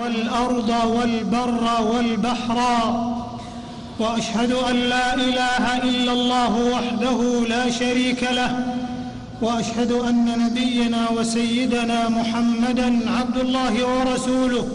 वल-अर्द वल-बर्र वल-बहर व अशहदु अन ला इलाहा इल्लल्लाह वहदहु ला शरीक लह व अशहदु अन्न नबियना व सय्यदना मुहम्मदन अब्दुल्लाहि व रसूलुहु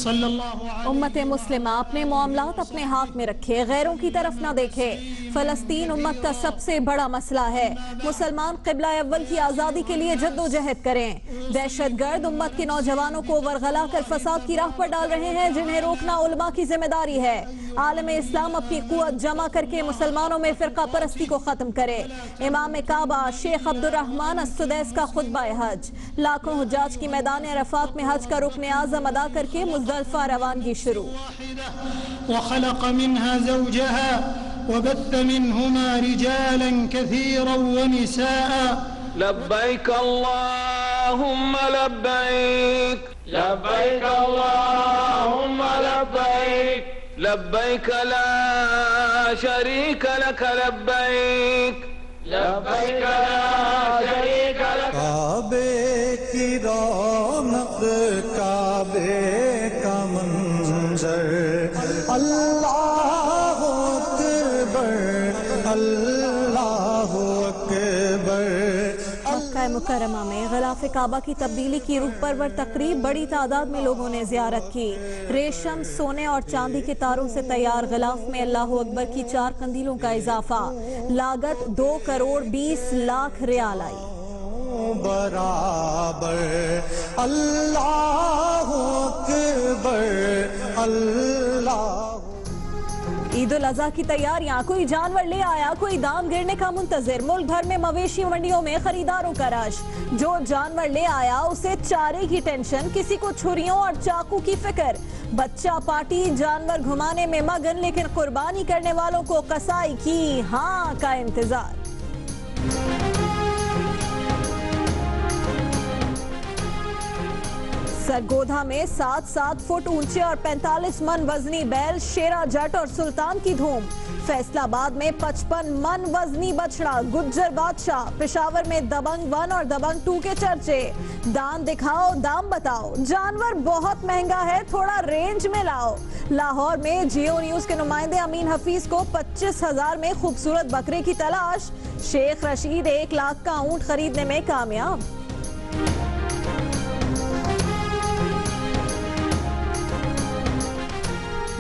सल्लल्लाहु अलैहि। उम्मत मुस्लिमा अपने मामलात अपने हाथ में रखे, गैरों की तरफ न देखे। फलस्तीन उम्मत का सबसे बड़ा मसला है। मुसलमान क़िबला अव्वल की आज़ादी के लिए जद्दोजहद करें। दहशतगर्द उम्मत के नौजवानों को वरगला कर फसाद की राह पर डाल रहे हैं, जिन्हें रोकना उलमा की जिम्मेदारी है। आलम इस्लाम अपनी कुव्वत जमा करके मुसलमानों में फ़िरका परस्ती को खत्म करे। इमाम काबा शेख अब्दुर्रहमान अस-सुदैस का खुतबा हज। लाखों हुज्जाज की मैदान अरफात में हज का रुकन आज़म अदा करके मुज़दलिफ़ा रवानगी शुरू। वख़लक़ मिन्हा ज़ौजहा वबत्थ मिन्हुमा रिजालन कसीरन व निसाअ। लब्बैक अल्लाहुम्मा लब्बैक, लब्बैक अल्लाहुम्मा लब्बैक, लब्बैक ला शरीक लक लब्बैक, लब्बैक ला शरीक लक। काबे की रौनक, काबे का मंजर, अल्लाह अकबर, अल्लाह अकबर। मक्का मुकर्रमा में ग़िलाफ़े काबा की तब्दीली की रूह परवर तकरीब बड़ी तादाद में लोगों ने ज़ियारत की। रेशम, सोने और चांदी के तारों से तैयार ग़िलाफ़ में अल्लाह अकबर की 4 कंदीलों का इजाफा। लागत 2 करोड़ 20 लाख रियाल आई। बराबर अल्लाह अकबर, अल्लाह। ईद उल अज़हा की तैयारियां, कोई जानवर ले आया, कोई दाम गिरने का मुंतजिर। मुल्क भर में मवेशी मंडियों में खरीदारों का रश। जो जानवर ले आया उसे चारे की टेंशन, किसी को छुरियों और चाकू की फिक्र। बच्चा पार्टी जानवर घुमाने में मगन, लेकिन कुर्बानी करने वालों को कसाई की हाँ का इंतजार। सरगोधा में 7-7 फुट ऊंचे और 45 मन वजनी बैल, शेरा जट और सुल्तान की धूम। फैसलाबाद में 55 मन वजनी बछड़ा, गुज्जर बादशाह। पेशावर में दबंग 1 और दबंग 2 के चर्चे। दान दिखाओ, दाम बताओ, जानवर बहुत महंगा है, थोड़ा रेंज में लाओ। लाहौर में जियो न्यूज के नुमाइंदे अमीन हफीज को 25,000 में खूबसूरत बकरे की तलाश। शेख रशीद 1 लाख का ऊंट खरीदने में कामयाब।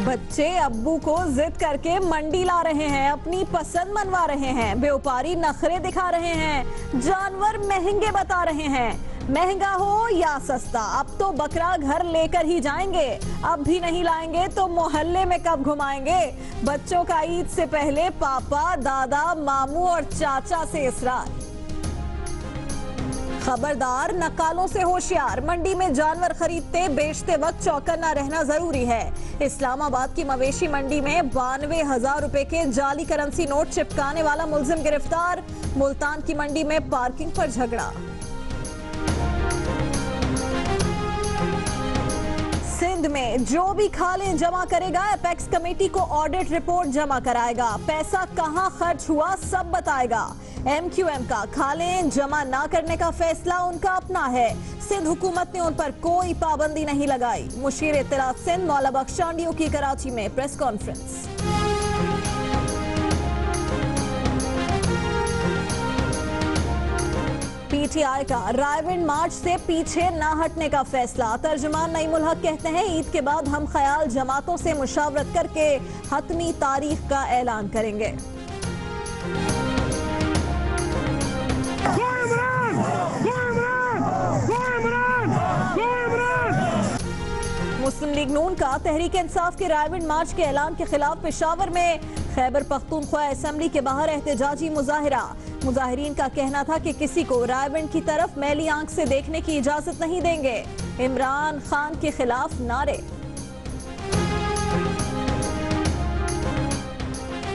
बच्चे अब्बू को जिद करके मंडी ला रहे हैं, अपनी पसंद मनवा रहे हैं। व्यापारी नखरे दिखा रहे हैं, जानवर महंगे बता रहे हैं। महंगा हो या सस्ता, अब तो बकरा घर लेकर ही जाएंगे। अब भी नहीं लाएंगे तो मोहल्ले में कब घुमाएंगे। बच्चों का ईद से पहले पापा, दादा, मामू और चाचा से इसरार। खबरदार, नकालों से होशियार। मंडी में जानवर खरीदते बेचते वक्त चौकन्ना रहना जरूरी है। इस्लामाबाद की मवेशी मंडी में 92,000 रुपए के जाली करेंसी नोट चिपकाने वाला मुलजिम गिरफ्तार। मुल्तान की मंडी में पार्किंग पर झगड़ा। सिंध में जो भी खालें जमा करेगा, एपेक्स कमेटी को ऑडिट रिपोर्ट जमा कराएगा। पैसा कहां खर्च हुआ सब बताएगा। MQM का खालें जमा ना करने का फैसला उनका अपना है। सिंध हुकूमत ने उन पर कोई पाबंदी नहीं लगाई। मुशीर इत्तलात सिंध मौला बख्शांडियों की कराची में प्रेस कॉन्फ्रेंस। PTI का रायविंड मार्च से पीछे न हटने का फैसला। तर्जुमान नईमुल हक कहते हैं, ईद के बाद हम ख्याल जमातों से मुशावरत करके हतमी तारीख का ऐलान करेंगे। मुस्लिम लीग नून का तहरीक इंसाफ के रायविंड मार्च के ऐलान के खिलाफ पेशावर में खैबर पख्तूनख्वा असेंबली के बाहर एहतजाजी मुजाहिरा। मुजाहिरीन का कहना था कि किसी को रायविंड की तरफ मैली आंख से देखने की इजाजत नहीं देंगे। इमरान खान के खिलाफ नारे।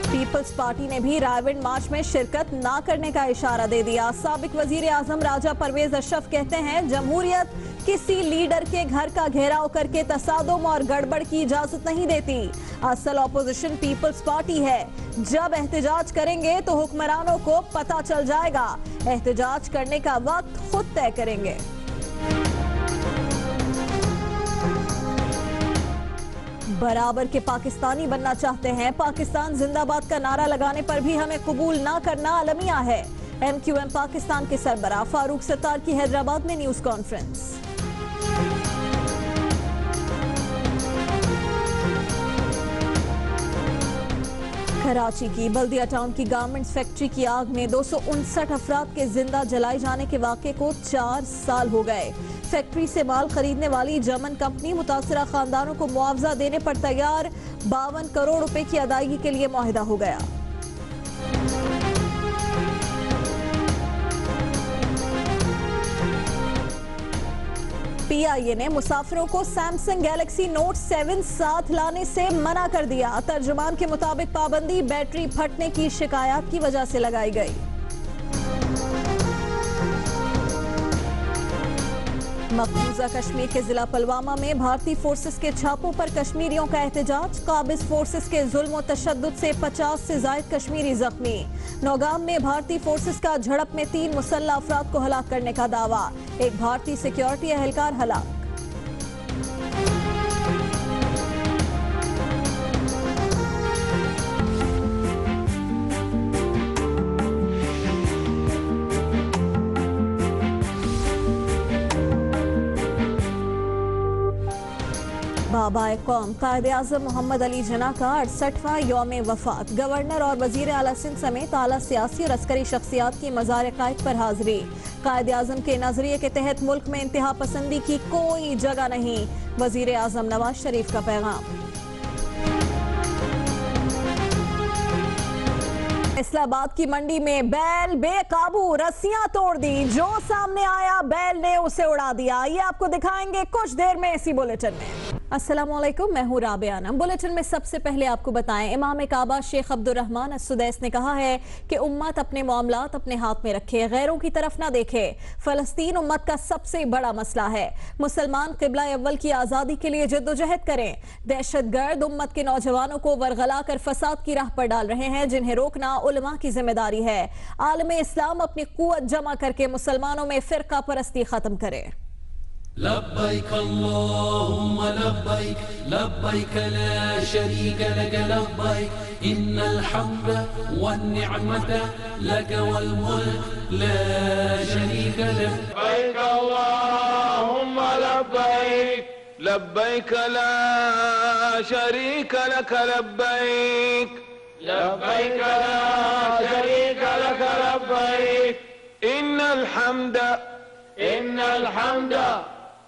पीपल्स पार्टी ने भी रायविंड मार्च में शिरकत ना करने का इशारा दे दिया। साबिक वजीर आजम राजा परवेज अशरफ कहते हैं, जमहूरियत किसी लीडर के घर का घेराव करके तसादुम और गड़बड़ की इजाजत नहीं देती। असल ऑपोजिशन पीपल्स पार्टी है। जब एहतजाज करेंगे तो हुक्मरानों को पता चल जाएगा। एहतजाज करने का वक्त खुद तय करेंगे। बराबर के पाकिस्तानी बनना चाहते हैं। पाकिस्तान जिंदाबाद का नारा लगाने पर भी हमें कबूल ना करना अलमिया है। MQM पाकिस्तान के सरबराह फारूक सत्तार की हैदराबाद में न्यूज कॉन्फ्रेंस। कराची की बल्दिया टाउन की गारमेंट्स फैक्ट्री की आग में 259 अफराद के जिंदा जलाए जाने के वाक़े को 4 साल हो गए। फैक्ट्री से माल खरीदने वाली जर्मन कंपनी मुतासरा खानदानों को मुआवजा देने पर तैयार। 52 करोड़ रुपए की अदायगी के लिए मुआहिदा हो गया। PIA ने मुसाफिरों को सैमसंग गैलेक्सी नोट 7 साथ लाने से मना कर दिया। तर्जुमान के मुताबिक पाबंदी बैटरी फटने की शिकायत की वजह से लगाई गई। मकबूजा कश्मीर के जिला पुलवामा में भारतीय फोर्सेस के छापों पर कश्मीरियों का एहतजाज। काबिज फोर्सेस के जुल्म और तशद्दुद से 50 से जायद कश्मीरी जख्मी। नौगाम में भारतीय फोर्सेस का झड़प में 3 मुसल्लह अफराद को हलाक करने का दावा। एक भारतीय सिक्योरिटी एहलकार हलाक। बाबा कौम कायद-ए-आज़म मोहम्मद अली जिन्ना का 68वां यौम वफात। गवर्नर और वजीर आला सिंध समेत आला सियासी और अस्करी शख्सियात की मज़ार कायद पर हाजिरी। कायद-ए-आज़म के नजरिए के तहत मुल्क में इंतहा पसंदी की कोई जगह नहीं। वजीर आज़म नवाज शरीफ का पैगाम। इस्लामाबाद की मंडी में बैल बेकाबू, रस्सियां तोड़ दी। जो सामने आया बैल ने उसे उड़ा दिया। ये आपको दिखाएंगे कुछ देर में इसी बुलेटिन में। अस्सलामुअलैकुम, मैं हूँ राबिया नम। बुलेटिन में सबसे पहले आपको बताएं, इमाम काबा शेख अब्दुर्रहमान अस्सुदैस ने कहा है कि उम्मत अपने मामलात अपने हाथ में रखे, गैरों की तरफ ना देखे। फलस्तीन उम्मत का सबसे बड़ा मसला है। मुसलमान क़िबला अव्वल की आज़ादी के लिए जद्दोजहद करें। दहशतगर्द उम्मत के नौजवानों को वरगला कर फसाद की राह पर डाल रहे हैं, जिन्हें रोकना उलमा की जिम्मेदारी है। आलम इस्लाम अपनी कुव्वत जमा करके मुसलमानों में फ़िरका परस्ती खत्म करे। लब्बैक अल्लाहुम्मा लब्बैक, लब्बैक ला शरीक लक लब्बैक, इन्नल हम्द वन निअमत लक वल मुल्क ला शरीक लक। लब्बैक अल्लाहुम्मा लब्बैक, लब्बैक ला शरीक लक लब्बैक, लब्बैक ला शरीक लक लब्बैक, इन्नल हम्द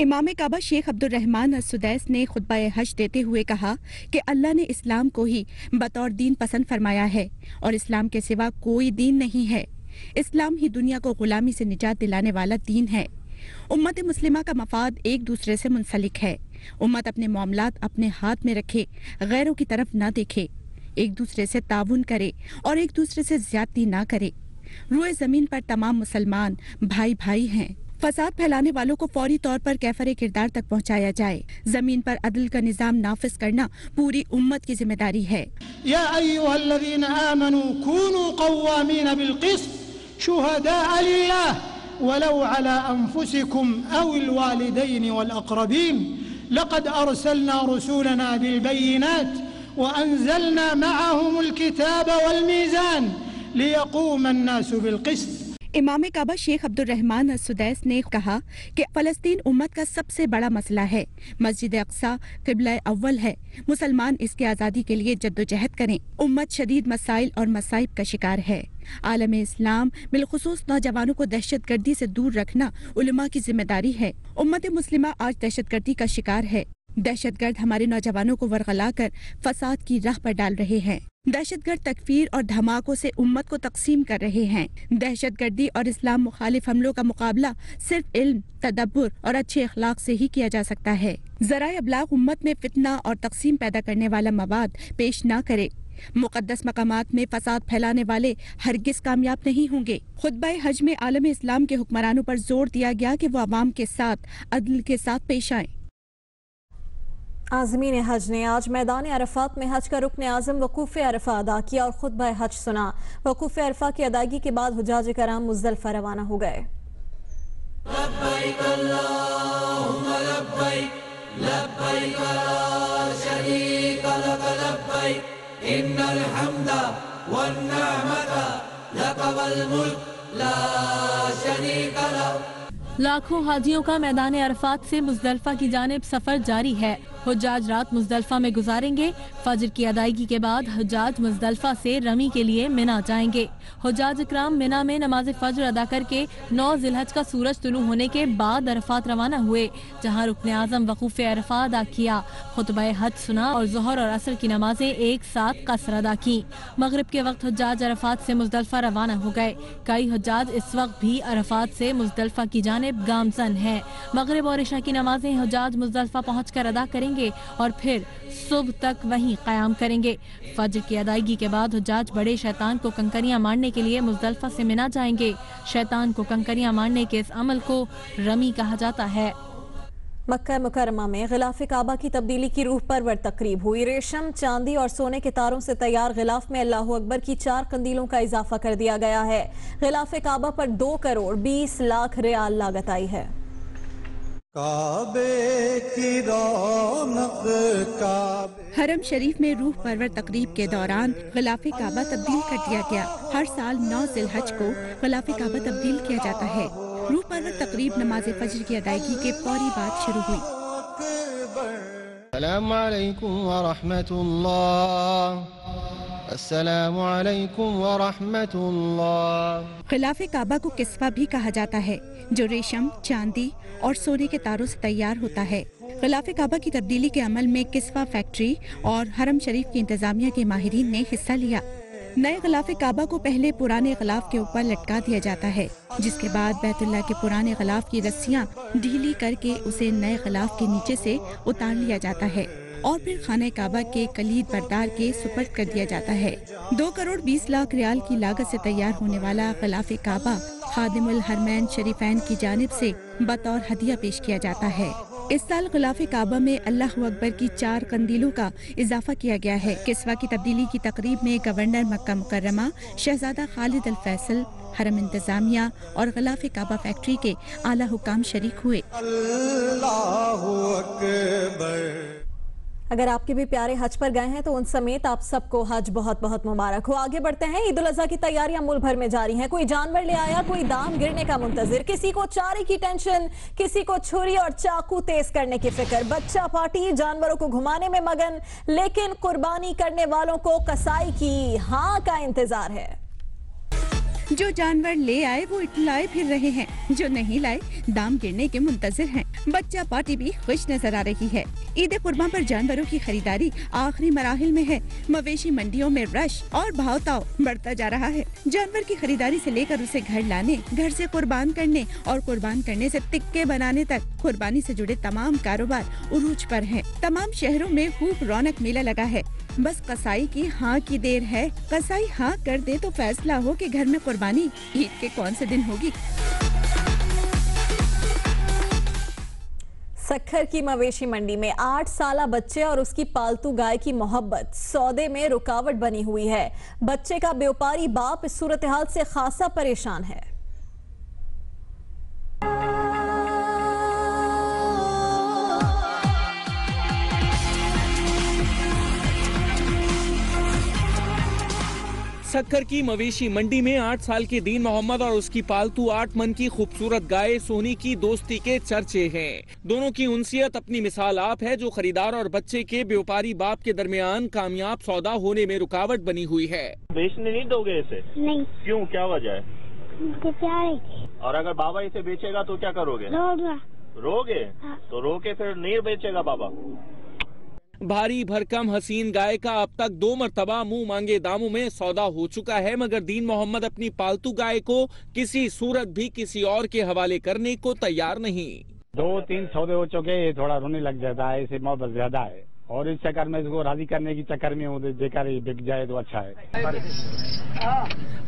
इमाम काबा शेख अब्दुर्रहमान अस्सुदैस ने खुतबा हज देते हुए कहा कि अल्लाह ने इस्लाम को ही बतौर दीन पसंद फरमाया है और इस्लाम के सिवा कोई दीन नहीं है। इस्लाम ही दुनिया को गुलामी से निजात दिलाने वाला दीन है। उम्मत मुस्लिमा का मफाद एक दूसरे से मुंसलिक है। उम्मत अपने मामलात अपने हाथ में रखे, गैरों की तरफ ना देखे, एक दूसरे से ताउन करे और एक दूसरे से ज्यादती ना करे। रुए जमीन पर तमाम मुसलमान भाई भाई हैं। फसाद फैलाने वालों को फौरी तौर पर कैफरे किरदार तक पहुंचाया जाए। जमीन पर अदल का निजाम नाफिज करना पूरी उम्मत की जिम्मेदारी है। या अय्युहल्लज़ीना आमनू कूनू क़व्वामीन बिलक़िस्त शुहदाअ लिल्लाह वलौ अला अनफुसिकुम अविल वालिदैन वल अक़रबीन लक़द अरसलना रसूलना बिलबय्यिनात व अंज़लना मअहुमुल किताब वल मीज़ान लियक़ूम अन्नासु बिलक़िस्त। इमाम काबा शेख अब्दुर्रहमान अस्सुदैस ने कहा कि फलस्तीन उम्मत का सबसे बड़ा मसला है। मस्जिद अक्सा क़िबला अव्वल है। मुसलमान इसकी आज़ादी के लिए जद्दोजहद करें। उम्मत शदीद मसाइल और मसाइब का शिकार है। आलम इस्लाम बिलखुसूस नौजवानों को दहशतगर्दी से दूर रखना उलमा की जिम्मेदारी है। उम्मत मुस्लिमा आज दहशतगर्दी का शिकार है। दहशतगर्द हमारे नौजवानों को वरगला कर फसाद की राह पर डाल रहे हैं। दहशतगर्द तकफीर और धमाकों से उम्मत को तकसीम कर रहे हैं। दहशतगर्दी और इस्लाम मुखालिफ हमलों का मुकाबला सिर्फ इल्म, तदब्बुर और अच्छे अखलाक से ही किया जा सकता है। ज़राए अबलाग उम्मत में फितना और तकसीम पैदा करने वाला मवाद पेश न करे। मुकद्दस मकामात में फसाद फैलाने वाले हरगिज कामयाब नहीं होंगे। खुतबा हज में आलम इस्लाम के हुक्मरानों पर जोर दिया गया कि वो अवाम के साथ अदल के साथ पेश आएं। आज़मीन हज ने आज मैदान अरफात में हज का रुकन आज़म वकूफ़ अरफा अदा किया और खुतबा हज सुना। वकूफ़ अरफा की अदायगी के बाद हुज्जाज कराम मुज़दलिफ़ा रवाना हो गए। लाखों हाजियों का मैदान अरफात से मुज़दलिफ़ा की जानिब सफर जारी है। हुज्जाज रात मुज़दलिफ़ा में गुजारेंगे। फजर की अदायगी के बाद हुज्जाज मुज़दलिफ़ा से रमी के लिए मिना जाएंगे। हुज्जाज इकराम मिना में नमाज फजर अदा करके 9 ज़िलहज का सूरज तुलू होने के बाद अरफात रवाना हुए, जहाँ रुकन आज़म वकूफ़ अरफा अदा किया, खुतबा हज सुना और ज़ोहर और असर की नमाजें एक साथ कसर अदा की। मगरिब के वक्त हुज्जाज अरफात से मुज़दलिफ़ा रवाना हो गए। कई हुज्जाज इस वक्त भी अरफात से मुज़दलिफ़ा की जानिब गामज़न हैं। मगरिब और इशा की नमाजें हुज्जाज मुज़दलिफ़ा पहुँचकर अदा करेंगे और फिर सुबह तक वहीं क़याम करेंगे। फजर की अदायगी के बाद हुज्जाज बड़े शैतान को कंकरियां मारने के लिए मुज़दलिफ़ा से मिना जाएंगे। शैतान को कंकरियां मारने के इस अमल को रमी कहा जाता है। मक्का मुकर्रमा में गिलाफ काबा की तब्दीली की रूह परवर तकरीब हुई। रेशम, चांदी और सोने के तारों से तैयार गिलाफ में अल्लाहु अकबर की 4 कंदीलों का इजाफा कर दिया गया है। गिलाफ काबा पर 2 करोड़ 20 लाख रियाल लागत आई है। काबे की रौनक काबे। हरम शरीफ में रूह परवर तकरीब के दौरान गिलाफ काबा तब्दील कर दिया गया। हर साल 9 ज़िलहज को गिलाफ काबा तब्दील किया जाता है। रूह परवर तकरीब नमाज फजर की अदायगी के फौरी बाद शुरू हुई। अस्सलामु अलैकुम व रहमतुल्लाह, अस्सलामु अलैकुम व रहमतुल्लाह। गिलाफ काबा को किस्वा भी कहा जाता है, जो रेशम, चांदी और सोने के तारों से तैयार होता है। गिलाफ काबा की तब्दीली के अमल में किस्वा फैक्ट्री और हरम शरीफ की इंतजामिया के माहिरीन ने हिस्सा लिया। नए गिलाफ काबा को पहले पुराने गिलाफ के ऊपर लटका दिया जाता है, जिसके बाद बैतुल्लाह के पुराने गिलाफ की रस्सियां ढीली करके उसे नए गिलाफ के नीचे से उतार लिया जाता है और फिर खाने काबा के कलीद बरदार के सुपर्द कर दिया जाता है। 2 करोड़ 20 लाख रियाल की लागत से तैयार होने वाला गिलाफ काबा खादिमुल हरमैन शरीफैन की जानिब से बतौर हदिया पेश किया जाता है। इस साल गिलाफ काबा में अल्लाहु अकबर की 4 कंदीलों का इजाफा किया गया है। किस्वा की तब्दीली की तकरीब में गवर्नर मक्का मुकर्रमा शहजादा खालिद अल फैसल, हरम इंतजामिया और गिलाफ काबा फैक्ट्री के आला हुकाम शरीक हुए। अल्लाहु अकबर। अगर आपके भी प्यारे हज पर गए हैं तो उन समेत आप सबको हज बहुत बहुत मुबारक हो। आगे बढ़ते हैं। ईद उल अज़हा की तैयारियां मुल्क भर में जारी हैं। कोई जानवर ले आया, कोई दाम गिरने का मुंतजिर, किसी को चारे की टेंशन, किसी को छुरी और चाकू तेज करने की फिक्र। बच्चा पार्टी जानवरों को घुमाने में मगन, लेकिन कुर्बानी करने वालों को कसाई की हाँ का इंतजार है। जो जानवर ले आए वो इटलाए फिर रहे हैं, जो नहीं लाए दाम गिरने के मुंतजिर हैं। बच्चा पार्टी भी खुश नजर आ रही है। ईद कुर्बान पर जानवरों की खरीदारी आखिरी मराहिल में है। मवेशी मंडियों में रश और भाव-ताव बढ़ता जा रहा है। जानवर की खरीदारी से लेकर उसे घर लाने, घर से कुर्बान करने और कुर्बान करने से टिक्के बनाने तक कुर्बानी से जुड़े तमाम कारोबार उरूज पर हैं। तमाम शहरों में खूब रौनक मेला लगा है। बस कसाई की हाँ की देर है। कसाई हाँ कर दे तो फैसला हो कि घर में कुर्बानी ईद के कौन से दिन होगी। सक्खर की मवेशी मंडी में 8 साला बच्चे और उसकी पालतू गाय की मोहब्बत सौदे में रुकावट बनी हुई है। बच्चे का व्यापारी बाप इस सूरत हाल से खासा परेशान है। सक्खर की मवेशी मंडी में 8 साल के दीन मोहम्मद और उसकी पालतू 8 मन की खूबसूरत गाय सोनी की दोस्ती के चर्चे हैं। दोनों की उनसियत अपनी मिसाल आप है, जो खरीदार और बच्चे के व्यापारी बाप के दरमियान कामयाब सौदा होने में रुकावट बनी हुई है। बेचने नहीं दोगे इसे? नहीं। क्यों, क्या वजह है? मुझे प्यार है। और अगर बाबा इसे बेचेगा तो क्या करोगे? रोगे? हाँ। तो रो के फिर नहीं बेचेगा बाबा। भारी भरकम हसीन गाय का अब तक 2 मरतबा मुंह मांगे दामों में सौदा हो चुका है, मगर दीन मोहम्मद अपनी पालतू गाय को किसी सूरत भी किसी और के हवाले करने को तैयार नहीं। 2-3 सौदे हो चुके, ये थोड़ा रोने लग जाता है, इसे मोहब्बत ज्यादा है। और इस चक्कर में इसको राजी करने की चक्कर में जेकर बिक जाए तो अच्छा है।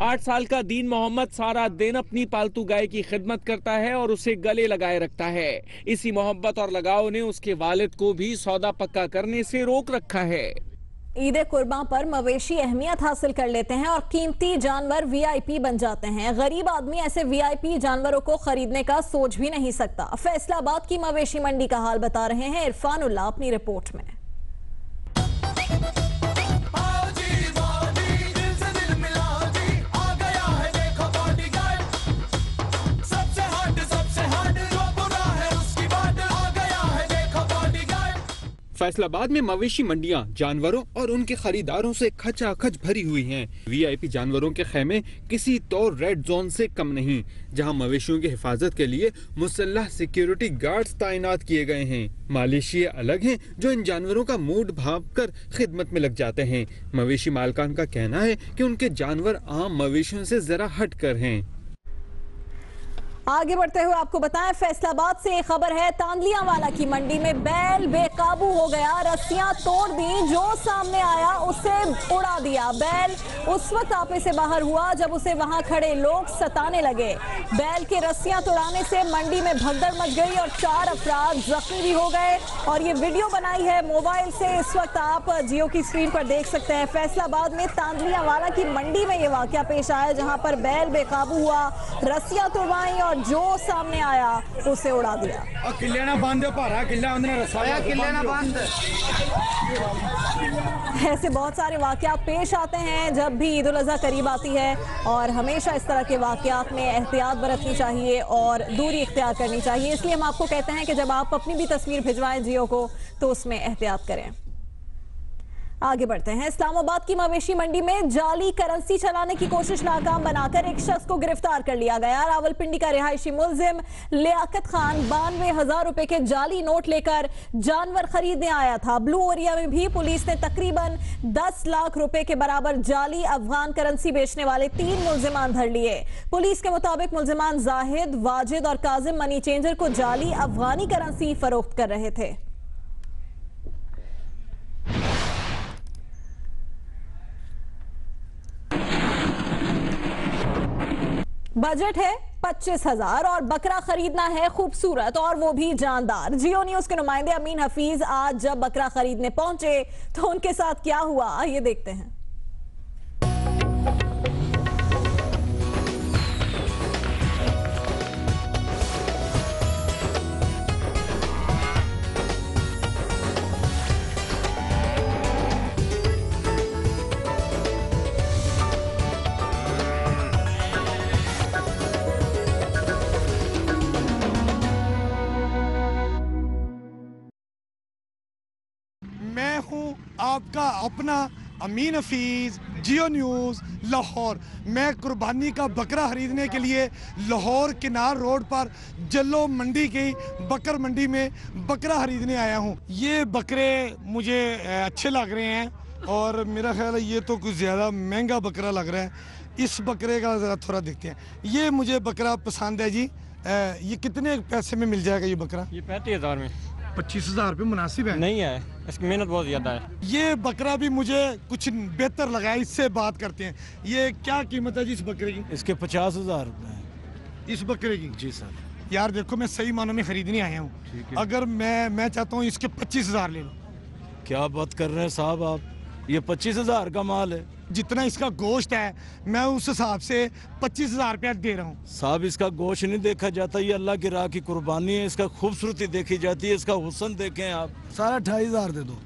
8 साल का दीन मोहम्मद सारा दिन अपनी पालतू गाय की खिदमत करता है और उसे गले लगाए रखता है। इसी मोहब्बत और लगाव ने उसके वालिद को भी सौदा पक्का करने से रोक रखा है। ईद कुर्बान पर मवेशी अहमियत हासिल कर लेते हैं और कीमती जानवर वीआईपी बन जाते हैं। गरीब आदमी ऐसे वीआईपी जानवरों को खरीदने का सोच भी नहीं सकता। फैसलाबाद की मवेशी मंडी का हाल बता रहे हैं इरफानुल्लाह अपनी रिपोर्ट में। फैसलाबाद में मवेशी मंडियां जानवरों और उनके खरीदारों से खचाखच भरी हुई हैं। वीआईपी जानवरों के खेमे किसी तो रेड जोन से कम नहीं, जहां मवेशियों की हिफाजत के लिए मुसल्लह सिक्योरिटी गार्ड्स तैनात किए गए हैं। मवेशी अलग हैं जो इन जानवरों का मूड भाप कर खिदमत में लग जाते हैं। मवेशी मालकान का कहना है कि उनके जानवर आम मवेशियों से जरा हट कर हैं। आगे बढ़ते हुए आपको बताएं, फैसलाबाद से एक खबर है। तांदलियावाला की मंडी में बैल बेकाबू हो गया, रस्सियां तोड़ दी, जो सामने आया उसे उड़ा दिया। बैल उस वक्त आपे से बाहर हुआ जब उसे वहां खड़े लोग सताने लगे। बैल के रस्सियां तोड़ाने से मंडी में भगदड़ मच गई और 4 अफराद जख्मी भी हो गए। और ये वीडियो बनाई है मोबाइल से, इस वक्त आप जियो की स्क्रीन पर देख सकते हैं। फैसलाबाद में तांदलियावाला की मंडी में ये वाकया पेश आया, जहां पर बैल बेकाबू हुआ, रस्सियां तोड़वाई और जो सामने आया उसे उड़ा दिया। किले ना बंद भारा किला किले ना बंद। ऐसे बहुत सारे वाकयात पेश आते हैं जब भी ईद उल अज़हा करीब आती है और हमेशा इस तरह के वाकयात में एहतियात बरतनी चाहिए और दूरी इख्तियार करनी चाहिए। इसलिए हम आपको कहते हैं कि जब आप अपनी भी तस्वीर भिजवाएं जियो को तो उसमें एहतियात करें। आगे बढ़ते हैं। इस्लामाबाद की मवेशी मंडी में जाली करेंसी चलाने की कोशिश नाकाम बनाकर एक शख्स को गिरफ्तार कर लिया गया। रावलपिंडी का रिहायशी मुलजिम लियाकत खान 92,000 रुपए के जाली नोट लेकर जानवर खरीदने आया था। ब्लू एरिया में भी पुलिस ने तकरीबन 10 लाख रुपए के बराबर जाली अफगान करेंसी बेचने वाले 3 मुलजिमान धर लिए। पुलिस के मुताबिक मुलजिमान जाहिद, वाजिद और काजिम मनी चेंजर को जाली अफगानी करेंसी फरोख्त कर रहे थे। बजट है 25,000 और बकरा खरीदना है खूबसूरत और वो भी जानदार। जियो न्यूज के नुमाइंदे अमीन हफीज आज जब बकरा खरीदने पहुंचे तो उनके साथ क्या हुआ ये देखते हैं। मैं हूं आपका अपना अमीन हफीज, जियो न्यूज़ लाहौर। मैं कुर्बानी का बकरा खरीदने के लिए लाहौर किनार रोड पर जल्लो मंडी की बकर मंडी में बकरा खरीदने आया हूं। ये बकरे मुझे अच्छे लग रहे हैं और मेरा ख्याल है ये तो कुछ ज़्यादा महंगा बकरा लग रहा है। इस बकरे का ज़रा थोड़ा देखते हैं। ये मुझे बकरा पसंद है जी। ये कितने पैसे में मिल जाएगा ये बकरा? ये 35,000 में। 25,000 रुपये मुनासिब है? नहीं है, इसकी मेहनत बहुत ज़्यादा है। ये बकरा भी मुझे कुछ बेहतर लगा है, इससे बात करते हैं। ये क्या कीमत है जी इस बकरे की? इसके 50,000 रुपये। इस बकरे की? जी सर। यार देखो मैं सही मानों में खरीदने आया हूँ, अगर मैं चाहता हूँ इसके 25,000 ले लो। क्या बात कर रहे हैं साहब आप? ये 25,000 का माल है। जितना इसका गोश्त है मैं उस हिसाब से 25,000 रुपया दे रहा हूँ। साहब इसका गोश्त नहीं देखा जाता, ये अल्लाह की राह की कुर्बानी है। इसका खूबसूरती देखी जाती है, इसका हुस्न देखें आप। सारा 28,000 दे दो।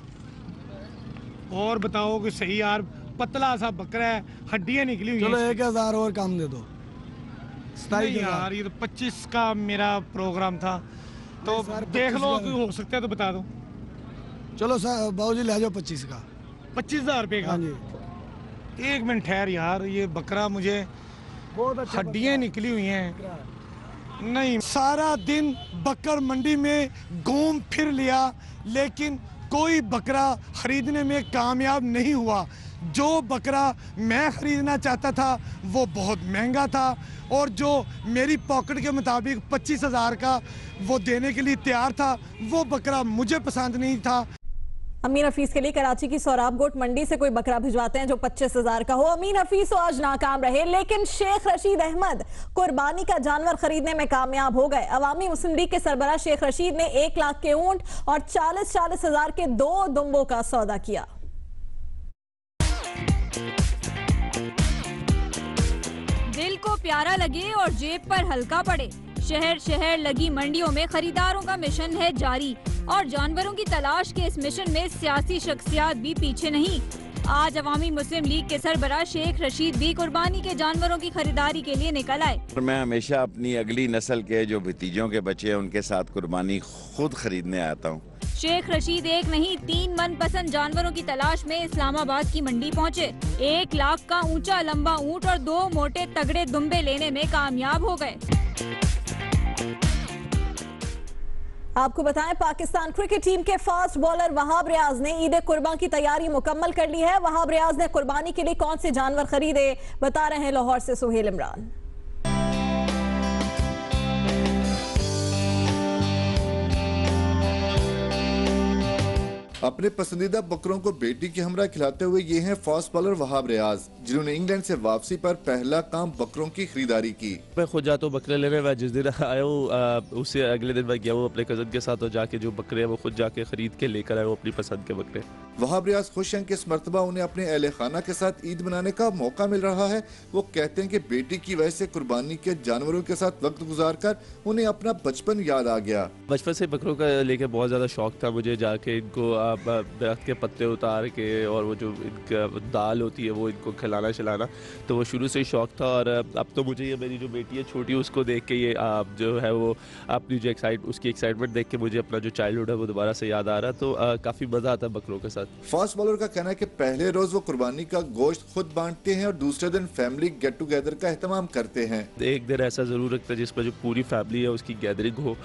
और बताओ कि सही यार, पतला सा बकरा है, हड्डियाँ निकली हुई। चलो 1,000 और कम दे दो। यार ये तो 25 का मेरा प्रोग्राम था, तो देख लो कि हो सकता है तो बता दो। चलो बाबूजी ले जाओ 25 का। 25,000 रुपये का? हाँ जी। एक मिनट ठहर यार, ये बकरा मुझे बहुत अच्छा, हड्डियाँ निकली हुई हैं। नहीं, सारा दिन बकर मंडी में घूम फिर लिया लेकिन कोई बकरा खरीदने में कामयाब नहीं हुआ। जो बकरा मैं खरीदना चाहता था वो बहुत महंगा था और जो मेरी पॉकेट के मुताबिक 25,000 का वो देने के लिए तैयार था वो बकरा मुझे पसंद नहीं था। अमीन हफीज के लिए कराची की सोराब गोट मंडी से कोई बकरा भिजवाते हैं जो 25,000 का हो। अमीन हफीज तो आज नाकाम रहे, लेकिन शेख रशीद अहमद कुर्बानी का जानवर खरीदने में कामयाब हो गए। अवामी मुस्लिम लीग के सरबराह शेख रशीद ने 1 लाख के ऊंट और 40,000 के 2 दुम्बों का सौदा किया। दिल को प्यारा लगे और जेब पर हल्का पड़े, शहर शहर लगी मंडियों में खरीदारों का मिशन है जारी और जानवरों की तलाश के इस मिशन में सियासी शख्सियात भी पीछे नहीं। आज अवामी मुस्लिम लीग के सरबराह शेख रशीद भी कुर्बानी के जानवरों की खरीदारी के लिए निकल आए। मैं हमेशा अपनी अगली नस्ल के जो भतीजों के बच्चे हैं उनके साथ कुर्बानी खुद खरीदने आता हूँ। शेख रशीद 1 नहीं 3 मनपसंद जानवरों की तलाश में इस्लामाबाद की मंडी पहुँचे। 1 लाख का ऊंचा लंबा ऊंट और 2 मोटे तगड़े दुम्बे लेने में कामयाब हो गए। आपको बताएं, पाकिस्तान क्रिकेट टीम के फास्ट बॉलर वहाब रियाज ने ईद कुर्बान की तैयारी मुकम्मल कर ली है। वहाब रियाज ने कुर्बानी के लिए कौन से जानवर खरीदे, बता रहे हैं लाहौर से सुहेल इमरान। अपने पसंदीदा बकरों को बेटी की हमरा खिलाते हुए ये हैं फास्ट बॉलर वहाब रियाज, जिन्होंने इंग्लैंड से वापसी पर पहला काम बकरों की खरीदारी की। मैं खुद जाता हूँ बकरे लेने, मैं जिस दिन आया हूँ उससे अगले दिन मैं गया हूँ अपने कजन के साथ और जाके जो बकरे हैं वो खुद जाके खरीद के लेकर आया हूँ अपनी पसंद के बकरे। वहाब रियाज खुश हैं कि इस मरतबा उन्हें अपने अहले खाना के साथ ईद मनाने का मौका मिल रहा है। वो कहते हैं कि बेटी की वजह से कुर्बानी के जानवरों के साथ वक्त गुजार कर उन्हें अपना बचपन याद आ गया। बचपन से बकरों का लेके बहुत ज्यादा शौक था मुझे, जाके इनको दरख्त के पत्ते उतार के और वो जो इनका दाल होती है वो इनको खिलाना खिलाना, तो वो शुरू से ही शौक था। और अब तो मुझे ये मेरी जो बेटी है छोटी उसको देख के ये जो है वो अपनी जो उसकी एक्साइटमेंट देख के मुझे अपना जो चाइल्डहुड है वो दोबारा से याद आ रहा, तो काफी मजा आता है बकरों के साथ। फास्ट बॉलर का कहना है कि पहले रोज वो कुर्बानी का गोश्त खुद बांटते हैं और दूसरे दिन फैमिली गेट टुगेदर का एहतमाम करते हैं। एक दिन ऐसा जरूर रखता है जिसमें जो पूरी फैमिली है उसकी गैदरिंग हो।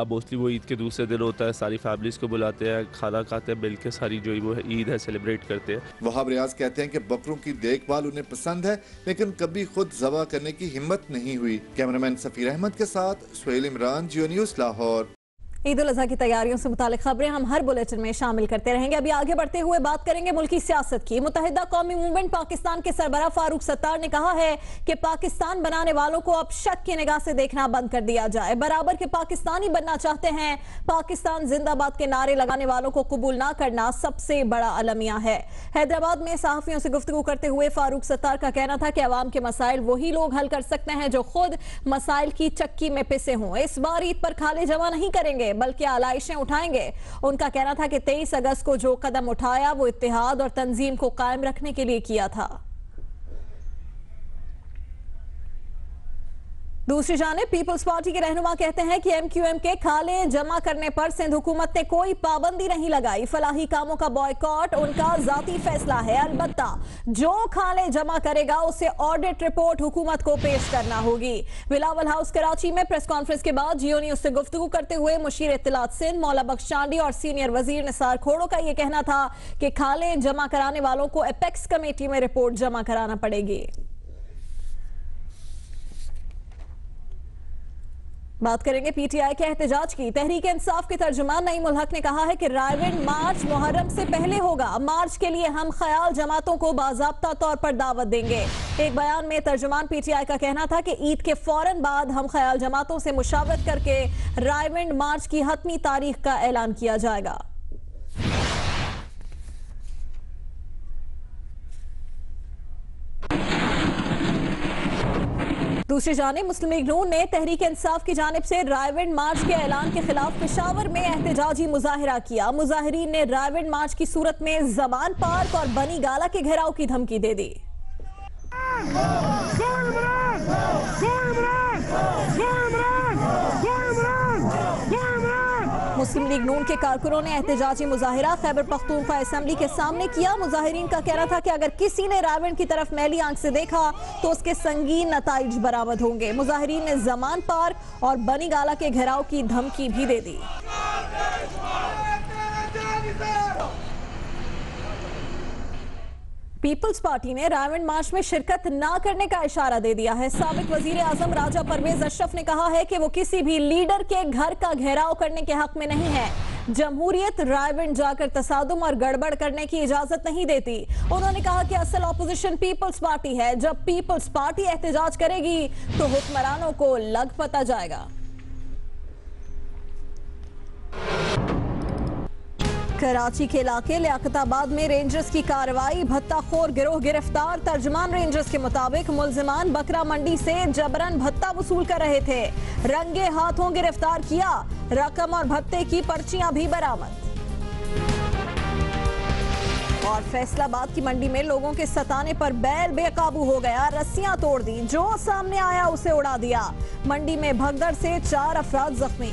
मोस्टली वो ईद के दूसरे दिन होता है, सारी फैमिलीज को बुलाते हैं, खाना खाते हैं मिलकर, सारी जो वो ईद है सेलिब्रेट करते हैं। वहाब रियाज कहते हैं कि बकरों की देखभाल उन्हें पसंद है, लेकिन कभी खुद ज़बह करने की हिम्मत नहीं हुई। कैमरामैन सफीर अहमद के साथ सुहेल इमरान, जियो न्यूज़ लाहौर। ईद उल अज़हा की तैयारियों से मुतालिक खबरें हम हर बुलेटिन में शामिल करते रहेंगे। अभी आगे बढ़ते हुए बात करेंगे मुल्की सियासत की। मुत्तहिदा कौमी मूवमेंट पाकिस्तान के सरबराह फारूक सत्तार ने कहा है कि पाकिस्तान बनाने वालों को अब शक की निगाह से देखना बंद कर दिया जाए। बराबर के पाकिस्तानी बनना चाहते हैं, पाकिस्तान जिंदाबाद के नारे लगाने वालों को कबूल ना करना सबसे बड़ा अलमिया है। हैदराबाद में सहाफियों से गुफ्तगू करते हुए फारूक सत्तार का कहना था कि अवाम के मसाइल वही लोग हल कर सकते हैं जो खुद मसाइल की चक्की में पिसे हों। इस बार ईद पर खाले जमा नहीं करेंगे बल्कि आलाइशें उठाएंगे। उनका कहना था कि 23 अगस्त को जो कदम उठाया वो इत्तेहाद और तंजीम को कायम रखने के लिए किया था। दूसरी जानिब पीपल्स पार्टी के रहनुमा कहते हैं कि MQM के खाले जमा करने पर सिंध हुकूमत ने कोई पाबंदी नहीं लगाई। फलाही कामों का बॉयकॉट उनका जाती फैसला है, अलबत्ता जो खाले जमा करेगा उसे ऑडिट रिपोर्ट हुकूमत को पेश करना होगी। बिलावल हाउस कराची में प्रेस कॉन्फ्रेंस के बाद जियो न्यूज़ से गुफ्तगू करते हुए मुशीर इत्तलात सिंध मौला बख्श चांडी और सीनियर वजीर निसार खोड़ो का यह कहना था कि खाले जमा कराने वालों को एपेक्स कमेटी में रिपोर्ट जमा कराना पड़ेगी। बात करेंगे PTI के एहतजाज की। तहरीक इंसाफ के तर्जुमान नईमुल हक ने कहा है कि रायविंड मार्च मुहर्रम से पहले होगा। मार्च के लिए हम ख्याल जमातों को बाज़ाब्ता तौर पर दावत देंगे। एक बयान में तर्जुमान PTI का कहना था कि ईद के फौरन बाद हम ख्याल जमातों से मुशावरत करके रायविंड मार्च की हतमी तारीख का ऐलान किया जाएगा। दूसरी जानिब मुस्लिम लीग नून ने तहरीक इंसाफ की जानिब से रायविंड मार्च के ऐलान के खिलाफ पेशावर में एहतजाजी मुजाहिरा किया। मुजाहिरीन ने रायविंड मार्च की सूरत में जमान पार्क और बनी गाला के घेराव की धमकी दे दी। मुस्लिम लीग नून के कारकुनों ने एहतजाजी मुजाहिरा खैबर पख्तूनख्वा असेंबली के सामने किया। मुजाहिरीन का कहना था कि अगर किसी ने रायविंड की तरफ मैली आंख से देखा तो उसके संगीन नताइज बरामद होंगे। मुजाहिरीन ने जमान पार्क और बनी गाला के घेराव की धमकी भी दे दी। पीपल्स पार्टी ने रायविंड मार्च में शिरकत न करने का इशारा दे दिया है। साबिक वजीर आजम राजा परवेज अशरफ ने कहा है कि वो किसी भी लीडर के घर का घेराव करने के हक में नहीं है। जमहूरियत रायविंड जाकर तसादुम और गड़बड़ करने की इजाजत नहीं देती। उन्होंने कहा कि असल ऑपोजिशन पीपल्स पार्टी है। जब पीपल्स पार्टी एहतजाज करेगी तो हुक्मरानों को लग पता जाएगा। कराची के इलाके लियाकताबाद में रेंजर्स की कार्रवाई, भत्ताखोर गिरोह गिरफ्तार। तर्जमान रेंजर्स के मुताबिक मुलजिमान बकरा मंडी से जबरन भत्ता वसूल कर रहे थे, रंगे हाथों गिरफ्तार किया। रकम और भत्ते की पर्चियां भी बरामद। और फैसलाबाद की मंडी में लोगों के सताने पर बैल बेकाबू हो गया, रस्सियां तोड़ दी, जो सामने आया उसे उड़ा दिया। मंडी में भगदड़ से 4 अफराद जख्मी।